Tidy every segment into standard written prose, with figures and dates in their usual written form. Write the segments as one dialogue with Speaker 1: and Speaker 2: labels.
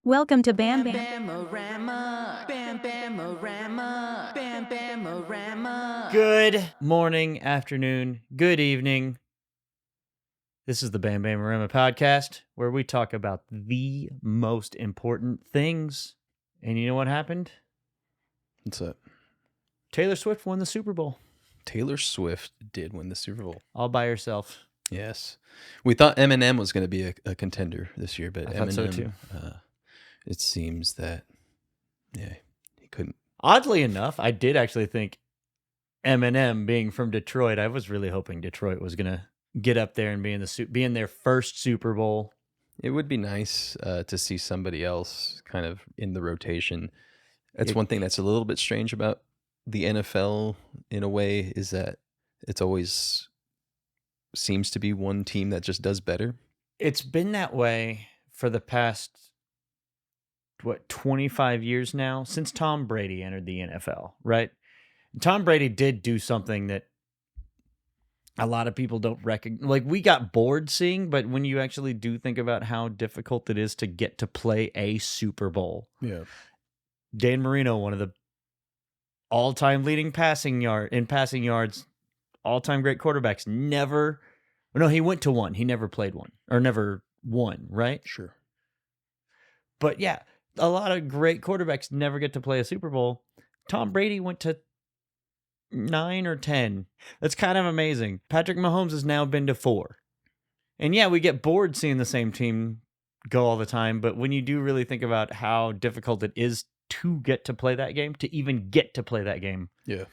Speaker 1: Welcome to Bam Bam.
Speaker 2: BamBam-O-Rama, BamBam-O-Rama, BamBam-O-Rama.
Speaker 3: Good morning, afternoon, good evening. This is the BamBam-O-Rama podcast, where we talk about the most important things. And you know what happened?
Speaker 4: What's up?
Speaker 3: Taylor Swift won the Super Bowl
Speaker 4: Taylor Swift did win the Super Bowl.
Speaker 3: all by herself.
Speaker 4: Yes. We thought Eminem was going to be a contender this year, but
Speaker 3: I
Speaker 4: Eminem,
Speaker 3: thought so too.
Speaker 4: It seems that, he couldn't.
Speaker 3: Oddly enough, I did actually think Eminem, being from Detroit, I was really hoping Detroit was going to get up there and be in their first Super Bowl.
Speaker 4: It would be nice to see somebody else kind of in the rotation. That's one thing that's a little bit strange about the NFL in a way, is that it's always seems to be one team that just does better.
Speaker 3: It's been that way for the past 25 years now, since Tom Brady entered the NFL, right? Tom Brady did do something that a lot of people don't recognize. Like, we got bored seeing, but when you actually do think about how difficult it is to get to play a Super Bowl.
Speaker 4: Yeah.
Speaker 3: Dan Marino, one of the all-time leading passing yards, all-time great quarterbacks, he went to one. He never played one, or never won, right?
Speaker 4: Sure.
Speaker 3: But yeah, a lot of great quarterbacks never get to play a Super Bowl. Tom Brady went to 9 or 10. That's kind of amazing. Patrick Mahomes has now been to 4. And yeah, we get bored seeing the same team go all the time, but when you do really think about how difficult it is to get to play that game, to even get to play that game,
Speaker 4: Yeah.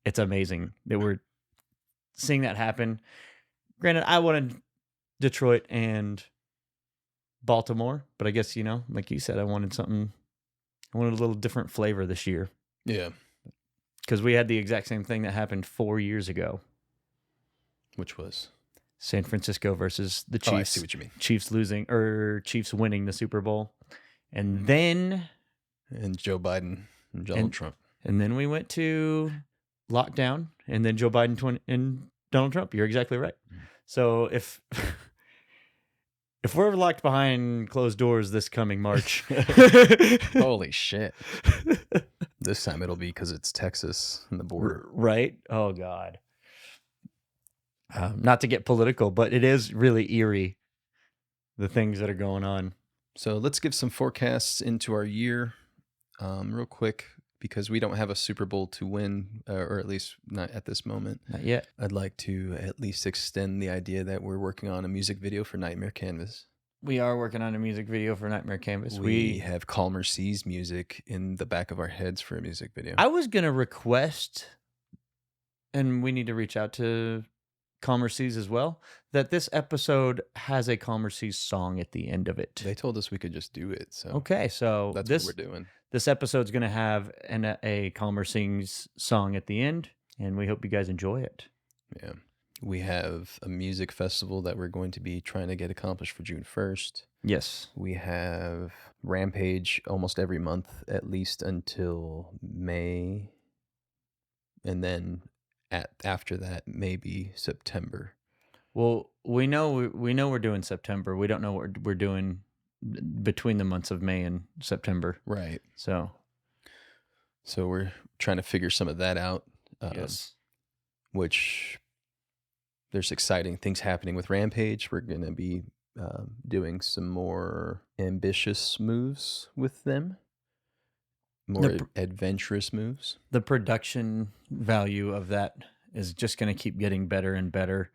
Speaker 3: it's amazing that we're seeing that happen. Granted, I wanted Detroit and Baltimore, but I guess, like you said, I wanted a little different flavor this year.
Speaker 4: Yeah.
Speaker 3: Because we had the exact same thing that happened 4 years ago.
Speaker 4: Which was?
Speaker 3: San Francisco versus the Chiefs.
Speaker 4: Oh, I see what you mean.
Speaker 3: Chiefs winning the Super Bowl. And then...
Speaker 4: And Joe Biden and Donald Trump.
Speaker 3: And then we went to lockdown, and then Joe Biden and Donald Trump. You're exactly right. So if we're locked behind closed doors this coming March...
Speaker 4: Holy shit. This time it'll be because it's Texas and the border.
Speaker 3: Right? Oh, God. Not to get political, but it is really eerie, the things that are going on.
Speaker 4: So let's give some forecasts into our year real quick, because we don't have a Super Bowl to win, or at least not at this moment.
Speaker 3: Not yet.
Speaker 4: I'd like to at least extend the idea that we're working on a music video for Nightmare Canvas.
Speaker 3: We are working on a music video for Nightmare Canvas.
Speaker 4: We have Calmer Seas music in the back of our heads for a music video.
Speaker 3: I was going to request, and we need to reach out to Calmer Seas as well, that this episode has a Calmer Seas song at the end of it.
Speaker 4: They told us we could just do it. So
Speaker 3: okay, so
Speaker 4: that's what we're doing.
Speaker 3: This episode's going to have a Calmer Seas song at the end, and we hope you guys enjoy it.
Speaker 4: Yeah. We have a music festival that we're going to be trying to get accomplished for June 1st.
Speaker 3: Yes.
Speaker 4: We have Rampage almost every month, at least until May. And then after that, maybe September.
Speaker 3: Well, we know we're doing September. We don't know what we're doing between the months of May and September.
Speaker 4: Right.
Speaker 3: So
Speaker 4: we're trying to figure some of that out.
Speaker 3: Yes.
Speaker 4: Which... There's exciting things happening with Rampage. We're going to be doing some more ambitious moves with them, more adventurous moves.
Speaker 3: The production value of that is just going to keep getting better and better,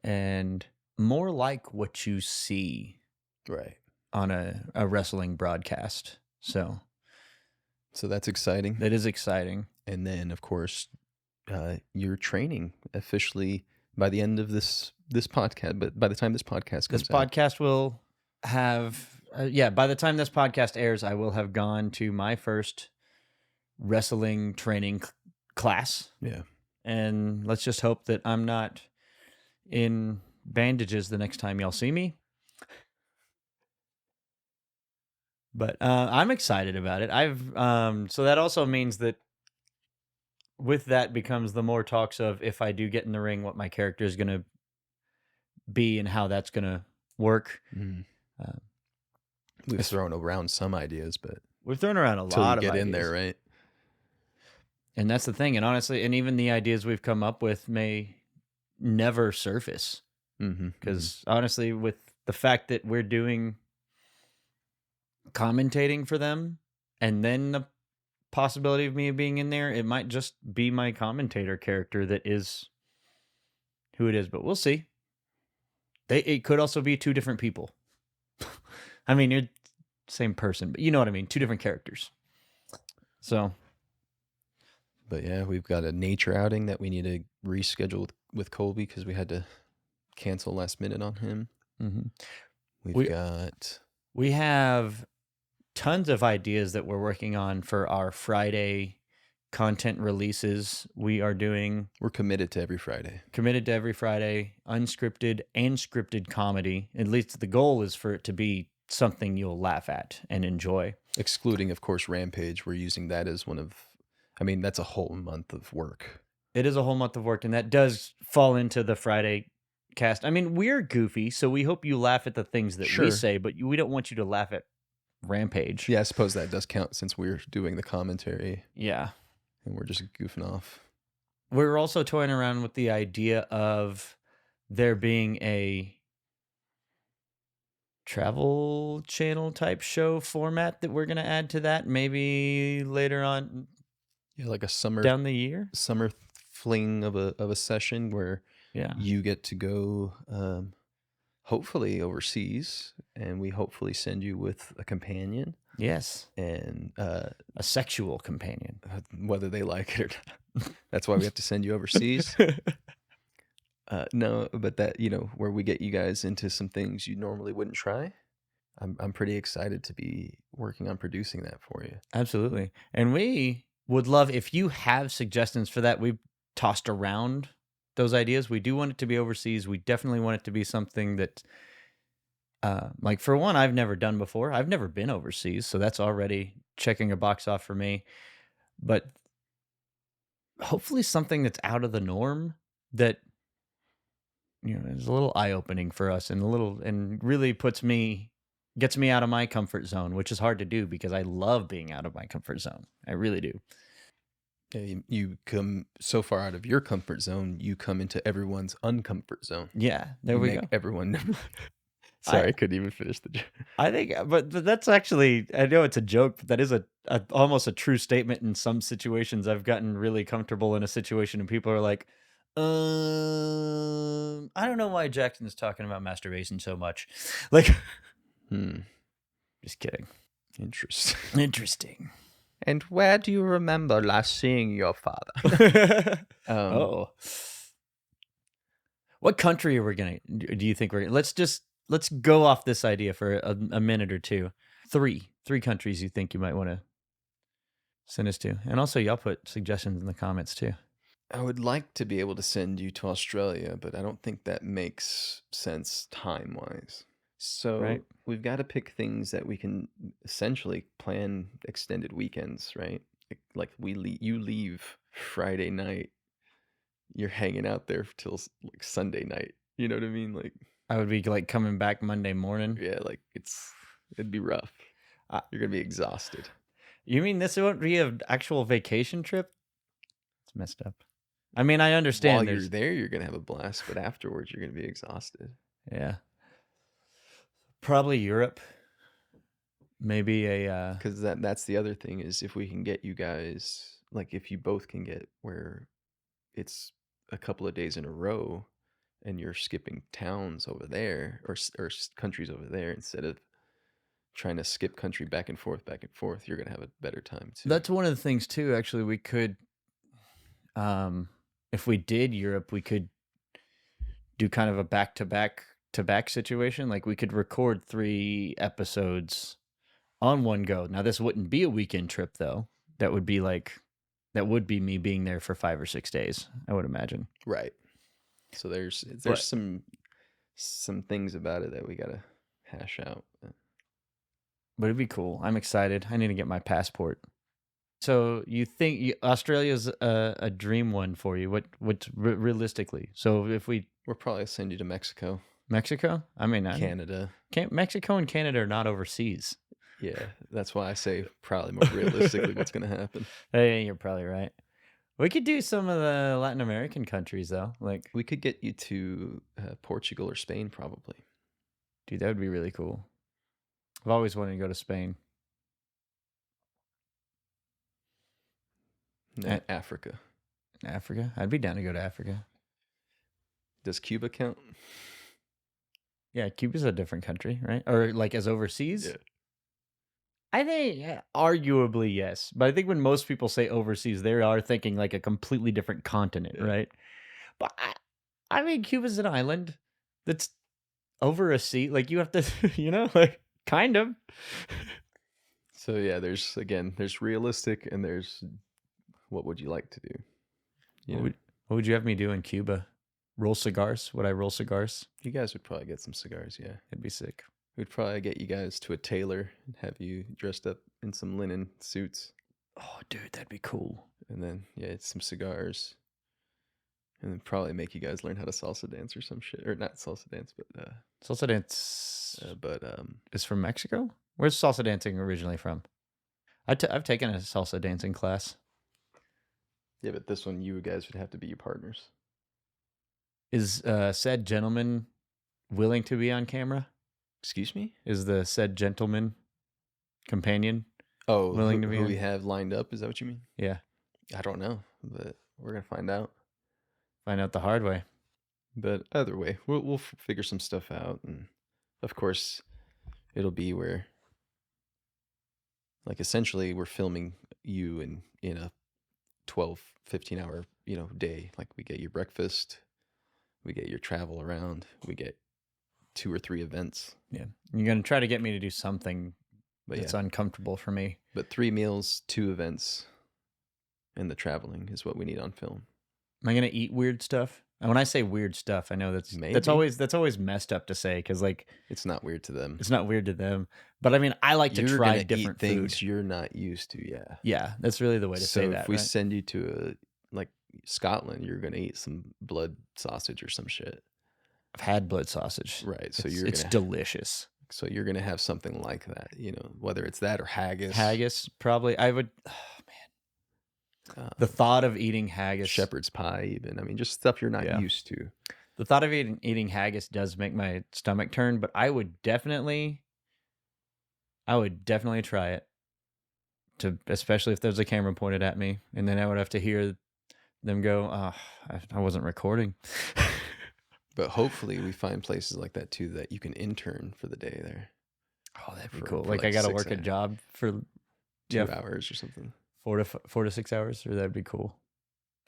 Speaker 3: and more like what you see
Speaker 4: right
Speaker 3: on a wrestling broadcast. So
Speaker 4: that's exciting.
Speaker 3: That is exciting. And
Speaker 4: then, of course, you're training officially by the end of this podcast, but by the time this podcast comes out.
Speaker 3: This podcast will have, by the time this podcast airs, I will have gone to my first wrestling training class.
Speaker 4: Yeah.
Speaker 3: And let's just hope that I'm not in bandages the next time y'all see me. But I'm excited about it. So that also means that with that becomes the more talks of, if I do get in the ring, what my character is going to be and how that's going to work.
Speaker 4: We've thrown around some ideas, but
Speaker 3: We've thrown around a
Speaker 4: until
Speaker 3: lot
Speaker 4: you
Speaker 3: of
Speaker 4: get
Speaker 3: ideas.
Speaker 4: in there, right?
Speaker 3: And that's the thing. And honestly, and even the ideas we've come up with may never surface.
Speaker 4: Mm-hmm.
Speaker 3: Because honestly, with the fact that we're doing commentating for them, and then the possibility of me being in there, it might just be my commentator character that is who it is. But we'll see. It could also be two different people. I mean, you're the same person, but you know what I mean. Two different characters. So,
Speaker 4: But yeah, we've got a nature outing that we need to reschedule with Colby because we had to cancel last minute on him.
Speaker 3: We have tons of ideas that we're working on for our Friday content releases. We're
Speaker 4: committed to every Friday.
Speaker 3: Unscripted and scripted comedy. At least the goal is for it to be something you'll laugh at and enjoy.
Speaker 4: Excluding, of course, Rampage. We're using that as that's a whole month of work.
Speaker 3: It is a whole month of work, and that does fall into the Friday cast. I mean, we're goofy, so we hope you laugh at the things that we say, but we don't want you to laugh at Rampage.
Speaker 4: Yeah, I suppose that does count since we're doing the commentary.
Speaker 3: Yeah.
Speaker 4: And we're just goofing off.
Speaker 3: We're also toying around with the idea of there being a travel channel type show format that we're going to add to that maybe later on.
Speaker 4: Yeah, like a summer
Speaker 3: down the year.
Speaker 4: Summer fling of a session where you get to go hopefully overseas, and we hopefully send you with a companion.
Speaker 3: Yes.
Speaker 4: And
Speaker 3: a sexual companion.
Speaker 4: Whether they like it or not. That's why we have to send you overseas. No, but that, where we get you guys into some things you normally wouldn't try. I'm pretty excited to be working on producing that for you.
Speaker 3: Absolutely. And we would love, if you have suggestions for that. We've tossed around those ideas. We do want it to be overseas. We definitely want it to be something that, like, for one, I've never done before. I've never been overseas, so that's already checking a box off for me. But hopefully something that's out of the norm that, is a little eye-opening for us and really gets me out of my comfort zone, which is hard to do because I love being out of my comfort zone. I really do.
Speaker 4: Yeah, you come so far out of your comfort zone, you come into everyone's uncomfort zone.
Speaker 3: Yeah, there we go.
Speaker 4: Everyone. Sorry, I couldn't even finish the joke.
Speaker 3: I think, but that's actually, I know it's a joke, but that is almost a true statement in some situations. I've gotten really comfortable in a situation and people are like, I don't know why Jackson's talking about masturbation so much. Like, just kidding. Interesting.
Speaker 4: And where do you remember last seeing your father?
Speaker 3: What country are we do you think let's go off this idea for a minute or two. Three countries you think you might want to send us to. And also y'all put suggestions in the comments too.
Speaker 4: I would like to be able to send you to Australia, but I don't think that makes sense time-wise. So we've got to pick things that we can essentially plan extended weekends, right? Like you leave Friday night, you're hanging out there till like Sunday night. You know what I mean? Like
Speaker 3: I would be like coming back Monday morning.
Speaker 4: Yeah, like it'd be rough. You're gonna be exhausted.
Speaker 3: You mean this won't be an actual vacation trip? It's messed up. I mean, I understand.
Speaker 4: While you're there, you're gonna have a blast, but afterwards, you're gonna be exhausted.
Speaker 3: Yeah. Probably Europe. Maybe
Speaker 4: because that's the other thing is if we can get you guys, like if you both can get where it's a couple of days in a row and you're skipping towns over there or countries over there instead of trying to skip country back and forth, you're going to have a better time too.
Speaker 3: That's one of the things too, actually. We could, if we did Europe, we could do kind of a back-to-back situation. Like we could record 3 episodes on one go. Now this wouldn't be a weekend trip though. That would be me being there for 5 or 6 days, I would imagine.
Speaker 4: Right. So there's some things about it that we got to hash out.
Speaker 3: But it'd be cool. I'm excited. I need to get my passport. So you think Australia's a dream one for you? What's realistically? So we'll
Speaker 4: probably send you to Mexico.
Speaker 3: Mexico? I mean,
Speaker 4: Canada.
Speaker 3: Mexico and Canada are not overseas.
Speaker 4: Yeah, that's why I say probably more realistically what's going to happen.
Speaker 3: Hey, you're probably right. We could do some of the Latin American countries though. Like,
Speaker 4: We could get you to Portugal or Spain, probably.
Speaker 3: dude, that would be really cool. I've always wanted to go to Spain.
Speaker 4: No, Africa.
Speaker 3: Africa? I'd be down to go to Africa.
Speaker 4: Does Cuba count?
Speaker 3: Yeah, Cuba's a different country, right? Or like as overseas?
Speaker 4: Yeah.
Speaker 3: I think arguably yes. But I think when most people say overseas, they are thinking like a completely different continent,
Speaker 4: Yeah.
Speaker 3: right? But I mean, Cuba's an island that's over a sea. Like you have to, like kind of.
Speaker 4: So yeah, there's realistic and there's what would you like to do?
Speaker 3: What would you have me do in Cuba? Roll cigars? Would I roll cigars?
Speaker 4: You guys would probably get some cigars, yeah.
Speaker 3: It'd be sick.
Speaker 4: We'd probably get you guys to a tailor and have you dressed up in some linen suits.
Speaker 3: Oh, dude, that'd be cool.
Speaker 4: And then, yeah, it's some cigars. And then probably make you guys learn how to salsa dance or some shit. Or not salsa dance, but...
Speaker 3: Salsa dance
Speaker 4: is
Speaker 3: from Mexico? Where's salsa dancing originally from? I've taken a salsa dancing class.
Speaker 4: Yeah, but this one, you guys would have to be your partners.
Speaker 3: Is said gentleman willing to be on camera?
Speaker 4: Excuse me?
Speaker 3: Is the said gentleman companion willing to be
Speaker 4: who
Speaker 3: on?
Speaker 4: we have lined up? Is that what you mean?
Speaker 3: Yeah.
Speaker 4: I don't know, but we're going to find out.
Speaker 3: Find out the hard way.
Speaker 4: But either way, we'll figure some stuff out. And of course, it'll be where, like, essentially we're filming you in a 12, 15 hour, day. Like we get your breakfast, we get your travel around, we get 2 or 3 events.
Speaker 3: Yeah. You're going to try to get me to do something
Speaker 4: But
Speaker 3: that's
Speaker 4: yeah,
Speaker 3: uncomfortable for me.
Speaker 4: but 3 meals, 2 events, and the traveling is what we need on film.
Speaker 3: Am I going to eat weird stuff? And when I say weird stuff, I know that's
Speaker 4: Maybe.
Speaker 3: always messed up to say because like
Speaker 4: It's not weird to them.
Speaker 3: it's not weird to them. But I mean, I like to
Speaker 4: You're
Speaker 3: try
Speaker 4: gonna
Speaker 3: different
Speaker 4: eat things
Speaker 3: food.
Speaker 4: you're not used to, yeah.
Speaker 3: Yeah, that's really the way to
Speaker 4: So
Speaker 3: say
Speaker 4: if
Speaker 3: that.
Speaker 4: we
Speaker 3: right?
Speaker 4: send you to like Scotland, you're gonna eat some blood sausage or some shit,
Speaker 3: I've had blood sausage.
Speaker 4: right? So
Speaker 3: It's delicious.
Speaker 4: you're gonna have something like that, whether it's that or haggis.
Speaker 3: Haggis, probably. I would. The thought of eating haggis.
Speaker 4: shepherd's pie, even. I mean, just stuff you're not
Speaker 3: Yeah.
Speaker 4: used to.
Speaker 3: The thought of eating haggis does make my stomach turn, but I would definitely try it. Especially if there's a camera pointed at me, and then I would have to hear them go, "Oh, I wasn't recording."
Speaker 4: But hopefully, we find places like that too that you can intern for the day there.
Speaker 3: Oh, that'd be
Speaker 4: For-
Speaker 3: cool.
Speaker 4: for
Speaker 3: Like
Speaker 4: like
Speaker 3: I got to
Speaker 4: 6
Speaker 3: work a
Speaker 4: hours.
Speaker 3: job for
Speaker 4: 2
Speaker 3: Yeah.
Speaker 4: hours or something.
Speaker 3: 4 to 6 hours, or that'd be cool.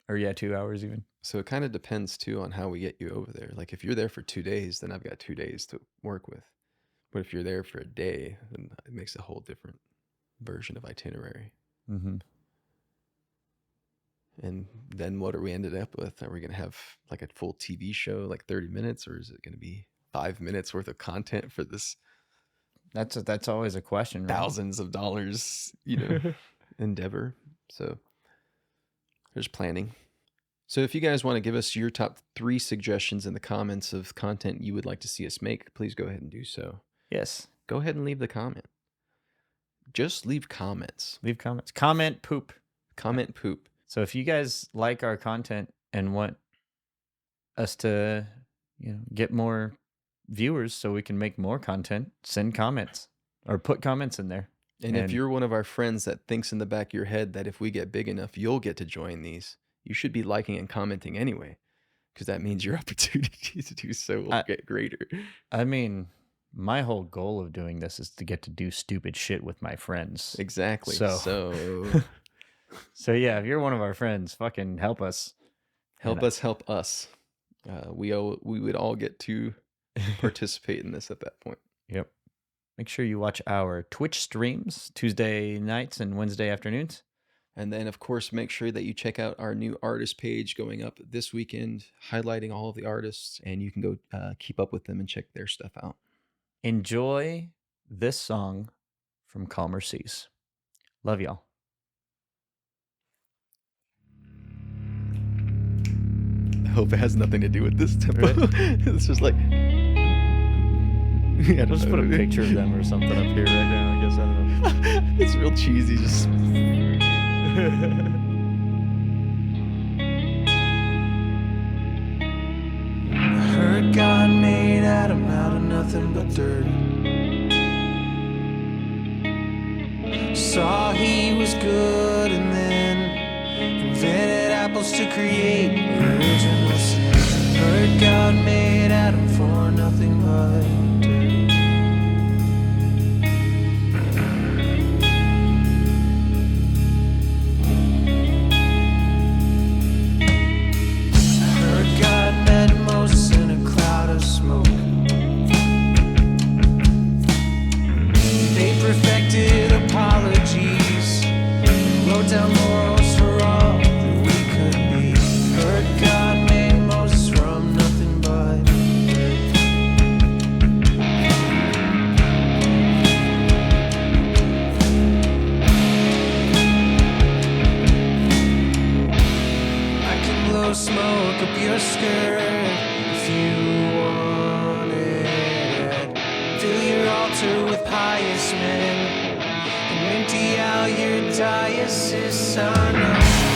Speaker 3: Or 2 hours even.
Speaker 4: So it kind of depends too on how we get you over there. Like if you're there for 2 days, then I've got 2 days to work with. But if you're there for a day, then it makes a whole different version of itinerary.
Speaker 3: Mm-hmm.
Speaker 4: And then what are we ended up with? Are we going to have like a full TV show, like 30 minutes, or is it going to be 5 minutes worth of content for this
Speaker 3: That's always a question. Right?
Speaker 4: thousands of dollars, endeavor? So there's planning. So if you guys want to give us your top 3 suggestions in the comments of content you would like to see us make, please go ahead and do so.
Speaker 3: Yes.
Speaker 4: Go ahead and leave the comment. Just leave comments.
Speaker 3: Leave comments. Comment poop.
Speaker 4: Comment poop.
Speaker 3: So if you guys like our content and want us to, get more viewers so we can make more content, send comments or put comments in there.
Speaker 4: And if you're one of our friends that thinks in the back of your head that if we get big enough, you'll get to join these, you should be liking and commenting anyway, because that means your opportunity to do so will get greater.
Speaker 3: I mean, my whole goal of doing this is to get to do stupid shit with my friends.
Speaker 4: Exactly.
Speaker 3: So So yeah, if you're one of our friends, fucking help us.
Speaker 4: help us. We would all get to participate in this at that point.
Speaker 3: Yep. Make sure you watch our Twitch streams Tuesday nights and Wednesday afternoons.
Speaker 4: And then, of course, make sure that you check out our new artist page going up this weekend, highlighting all of the artists, and you can go keep up with them and check their stuff out.
Speaker 3: Enjoy this song from Calmer Seas. Love y'all.
Speaker 4: I hope it has nothing to do with this tempo.
Speaker 3: Right.
Speaker 4: It's just like...
Speaker 3: Let's put a picture of them or something up here right now. I guess.
Speaker 4: guess. I don't know. It's real cheesy. Just
Speaker 2: I heard God made Adam out of nothing but dirt. Saw he was good and then invented apples to create the original sin. Heard God made Adam for nothing but dirt. I heard God met Moses in a cloud of smoke. They perfected apologies, wrote down morals for all that we could be. Heard God made Moses from nothing but dirt. I can blow smoke up your skirt if you want it. Fill your altar with pious men and empty out your diocese. I know